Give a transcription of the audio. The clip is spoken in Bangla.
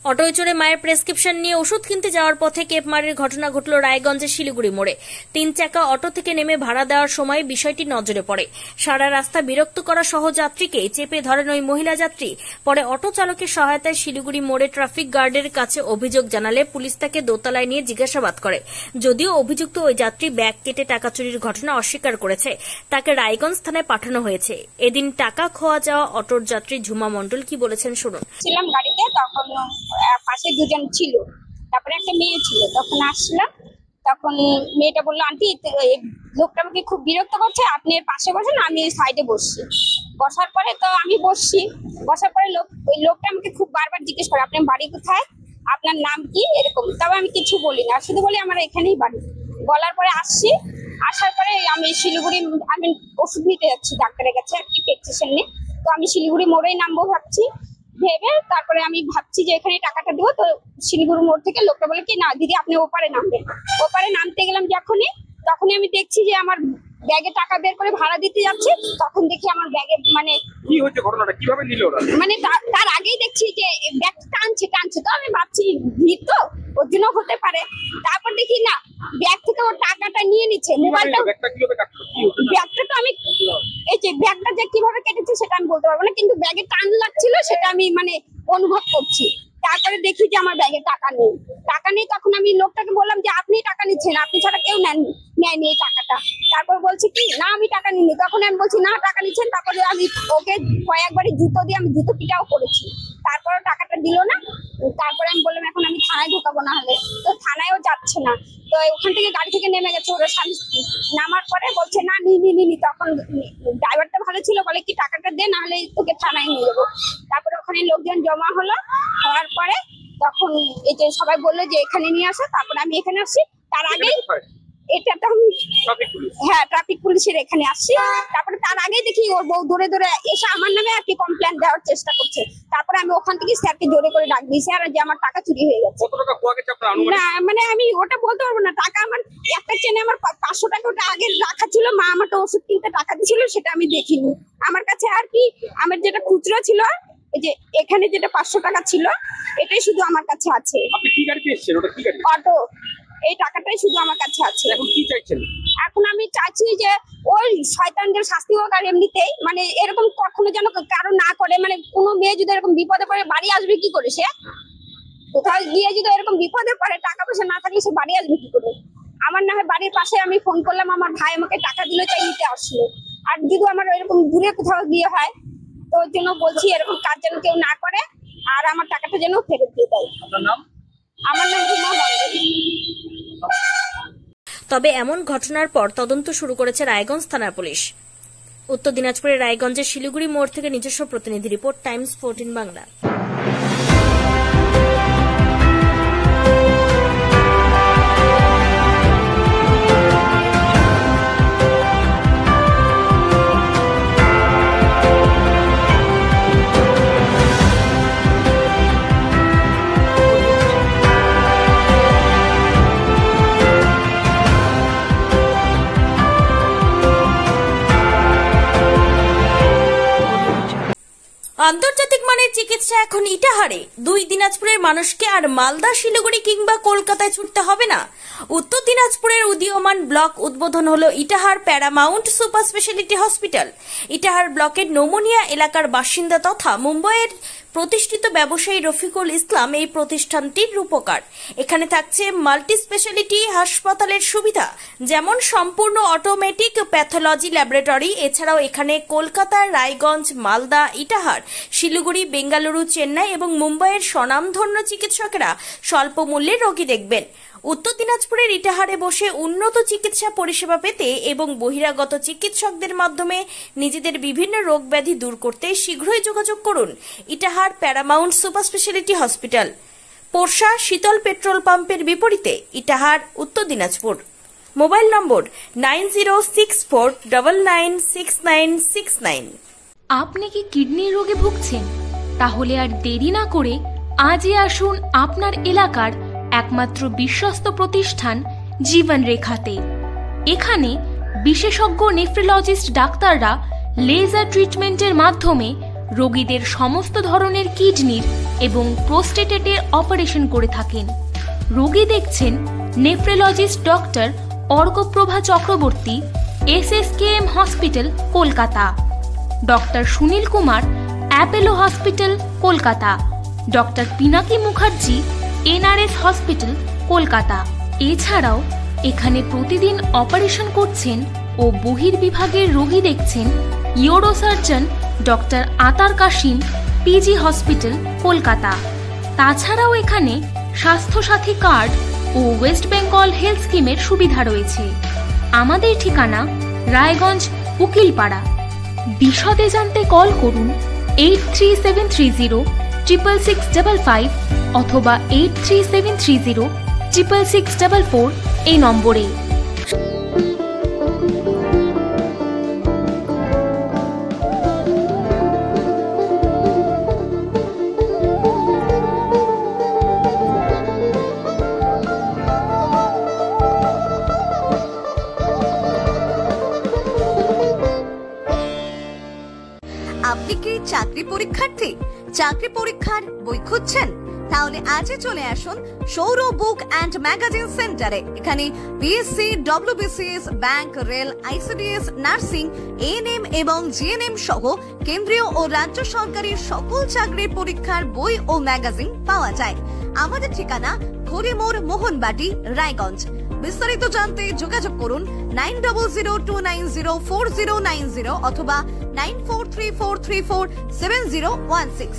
অটোয় চড়ে মায়ের প্রেসক্রিপশন নিয়ে ওষুধ কিনতে যাওয়ার পথে কেপমারের ঘটনা ঘটল রায়গঞ্জের শিলিগুড়ি মোড়ে। 3 চাকা অটো থেকে নেমে ভাড়া দেওয়ার সময় বিষয়টি নজরে পড়ে। সারা রাস্তা বিরক্ত করা সহযাত্রীকে চেপে ধরেন ওই মহিলা যাত্রী। পরে অটো চালকের সহায়তায় শিলিগুড়ি মোড়ে ট্রাফিক গার্ডের কাছে অভিযোগ জানালে পুলিশ তাকে দোতলায় নিয়ে জিজ্ঞাসাবাদ করে। যদিও অভিযুক্ত ওই যাত্রী ব্যাগ কেটে টাকা চুরির ঘটনা অস্বীকার করেছে, তাকে রায়গঞ্জ থানায় পাঠানো হয়েছে। এদিন টাকা খোয়া যাওয়া অটোর যাত্রী ঝুমা মণ্ডল কি বলেছেন শুনুন। ছিলাম গাড়িতে, তখন পাশে দুজন ছিল, তারপরে একটা মেয়ে ছিল। তখন আসলাম, তখন মেয়েটা বললো, আন্টি লোকটা আমাকে খুব বিরক্ত করছে, আপনি এর পাশে বসেন, আমি সাইডে বসছি। বসার পরে তো আমি বসছি, বসার পরে লোকটা আমাকে খুব বারবার জিজ্ঞেস করে, আপনার বাড়ি কোথায়, আপনার নাম কি, এরকম। তবে আমি কিছু বলি না, শুধু বলি আমার এখানেই বাড়ি। বলার পরে আসছি, আসার পরে আমি শিলিগুড়ি, আমি ওষুধ নিতে যাচ্ছি ডাক্তারের কাছে আর কি, প্রেসক্রিপশন নিয়ে। তো আমি শিলিগুড়ি মোড়েই নামবো ভাবছি, ভেবে তারপরে আমি ভাবছি যে এখানে টাকাটা দেবো। তো শিলিগুড়ি মোড় থেকে লোকটা বলে কি, না দিদি আপনি ওপারে নামবেন। ওপারে নামতে গেলাম তখনই আমি দেখছি যে আমার ব্যাগে টাকা বের করে ভাড়া দিতে যাচ্ছে। তখন দেখি আমার ব্যাগে মানে কি হচ্ছে, ঘটনাটা কিভাবে নিল ওরা? মানে তার আগেই দেখছি যে ব্যাগ টানছে। তো আমি ভাবছি ভিড় তো ওর জন্য হতে পারে। তারপর দেখি না, ব্যাগ থেকে ওর টাকাটা নিয়ে নিচ্ছে। মোবাইলটা, ব্যাগটা তো আমি এই যে ব্যাগটা যে কিভাবে কেটেছে সেটা আমি বলতে পারবো না, কিন্তু ব্যাগে টান লাগছিল সেটা আমি মানে অনুভব করছি। তারপরে দেখি যে আমার ব্যাগে টাকা নেই। তখন আমি লোকটাকে বললাম যে আপনি টাকা নিচ্ছেন, আপনি ছাড়া কেউ নেয়নি এই টাকাটা। তারপর বলছি কি, না আমি টাকা নিইনি। তখন আমি বলছি না টাকা নিচ্ছেন। তারপরে আমি ওকে কয়েকবারই জুতো দিয়ে আমি জুতো পিটাও করেছি, তারপরে টাকাটা দিল না। তারপরে আমি বললাম এখন আমি থানায় ঢোকাবো, না হলে তো থানায়ও যাচ্ছে না। তো ওখান থেকে গাড়ি থেকে নেমে গেছে ওরা স্বামী স্ত্রী। নামার পরে বলছে না নিনি। তখন ড্রাইভারটা ভালো ছিল, বলে কি টাকাটা দে, না হলে তোকে থানায় নিয়ে যাবো। তারপরে ওখানে লোকজন জমা হওয়ার পরে তখন এই যে সবাই বললো যে এখানে নিয়ে আসো। তারপরে আমি এখানে আসছি। তার আগেই এটা তো আমি ট্রাফিক পুলিশের এখানে আসছি। তারপরে তার আগে দেখি ওর বউ দৌড়ে এসে আমার নামে আর কি কমপ্লেন দেওয়ার চেষ্টা করছে। তারপরে আমি ওখান থেকে স্যারকে জোরে করে ডাক দিয়েছি আর যে আমার টাকা চুরি হয়ে গেছে। না মানে আমি ওটা বলতে পারবো না। টাকা আমার একটা চেনে আমার 500 টাকা ওটা আগে রাখা ছিল, মা আমাকে ওষুধ কিনতে টাকা দিয়েছিল, সেটা আমি দেখিনি। আমার কাছে আর কি আমার যেটা খুচরো ছিল, এই যে এখানে যেটা 500 টাকা ছিল, এটাই শুধু আমার কাছে আছে। আপনি কি গাড়িতে এসেছেন? ওটা কি গাড়ি? অটো। এই টাকাটাই শুধু আমার কাছে আছে। এখন কি চাইছেন? এখন আমি চাইছি যে ওই শয়তানদের শাস্তি হোক, আর এমনিতেই মানে এরকম কখনো যেন কারো না করে। মানে কোনো মেয়ে যদি এরকম বিপদে পড়ে বাড়ি আসবে কি করে? সে কোথাও গিয়ে যদি এরকম বিপদে পড়ে, টাকা পয়সা না থাকলে সে বাড়ি আসবে কি করে? আমার না হয় বাড়ির পাশে আমি ফোন করলাম, আমার ভাই আমাকে টাকা দিল, তাই নিতে আসলো। আর যদি আমার এরকম দূরে কোথাও গিয়ে হয়, তো ওর জন্য বলছি এরকম কাজ যেন কেউ না করে, আর আমার টাকাটা যেন ফেরত দিয়ে দেয়। আপনার নাম? আমার নাম ঝুমা মণ্ডল। তবে এমন ঘটনার পর তদন্ত শুরু করেছে রায়গঞ্জ থানার পুলিশ। উত্তর দিনাজপুরের রায়গঞ্জের শিলিগুড়ি মোড় থেকে নিজস্ব প্রতিনিধি রিপোর্ট, টাইমস 14 বাংলা। আন্তর্জাতিক মানের চিকিৎসা এখন ইটাহারে। 2 দিনাজপুরের মানুষকে আর মালদা, শিলিগুড়ি কিংবা কলকাতায় ছুটতে হবে না। উত্তর দিনাজপুরের উদীয়মান ব্লক উদ্বোধন হলো Itahar Paramount super speciality hospital. Itahar ব্লকের নোমনিয়া এলাকার বাসিন্দা তথা মুম্বাইয়ের প্রতিষ্ঠিত ব্যবসায়ী রফিকুল ইসলাম এই প্রতিষ্ঠানটির রূপকার। এখানে থাকছে মাল্টি স্পেশালিটি হাসপাতালের সুবিধা, যেমন সম্পূর্ণ অটোমেটিক প্যাথোলজি ল্যাবরেটরি। এছাড়াও এখানে কলকাতা, রায়গঞ্জ, মালদা, ইটাহার, শিলিগুড়ি, বেঙ্গালুরু, চেন্নাই এবং মুম্বাইয়ের স্বনামধন্য চিকিৎসকেরা স্বল্প মূল্যে রোগী দেখবেন। উত্তর দিনাজপুরের ইটাহারে বসে উন্নত চিকিৎসা পরিষেবা পেতে এবং বহিরাগত চিকিৎসকদের মাধ্যমে নিজেদের বিভিন্ন রোগ ব্যাধি দূর করতে শীঘ্রই যোগাযোগ করুন Itahar Paramount super speciality hospital, Porsha Sheetal petrol পাম্পের বিপরীতে, ইটাহার, উত্তর দিনাজপুর। মোবাইল নম্বর 9064996969। আপনি কি কিডনি রোগে ভুগছেন? তাহলে আর দেরি না করে আজই আসুন আপনার এলাকার একমাত্র বিশ্বস্ত প্রতিষ্ঠান জীবন রেখাতে। এখানে বিশেষজ্ঞ নেফ্রোলজিস্ট ডাক্তাররা লেজার ট্রিটমেন্টের মাধ্যমে রোগীদের সমস্ত ধরনের কিডনির এবং প্রোস্টেটেটের অপারেশন করে থাকেন। রোগী দেখছেন nephrologist doctor Arkaprava Chakraborty, SSKM hospital, Kolkata. Doctor Sunil Kumar, Apollo hospital, Kolkata. Doctor Pinaki Mukherjee, NRS hospital, Kolkata. এছাড়াও এখানে প্রতিদিন অপারেশন করছেন ও বহির্বিভাগের রোগী দেখছেন ইউরোসার্জন ডক্টর আতার কাশিম, PG হসপিটাল, কলকাতা। তাছাড়াও এখানে স্বাস্থ্যসাথী কার্ড ও ওয়েস্ট বেঙ্গল হেলথ স্কিমের সুবিধা রয়েছে। আমাদের ঠিকানা রায়গঞ্জ, উকিলপাড়া। বিশদে জানতে কল করুন 8373066655 অথবা 8373066644 এই নম্বরে। আপনি কি চাকরি পরীক্ষার্থী? চাকরি পরীক্ষার বই খুঁজছেন? তাহলে আজই চলে আসুন সৌরভ বুক অ্যান্ড ম্যাগাজিন সেন্টারে। এখানে BSc, WBCS, bank, rail, ICDS, nursing, ANM এবং GNM সহ কেন্দ্রীয় ও রাজ্য সরকারি সকল চাকরির পরীক্ষার বই ও ম্যাগাজিন পাওয়া যায়। আমাদের ঠিকানা হরিমোড়, মোহনবাটি, রায়গঞ্জ। বিস্তারিত জানতে যোগাযোগ করুন 9002904090 অথবা 9434347016।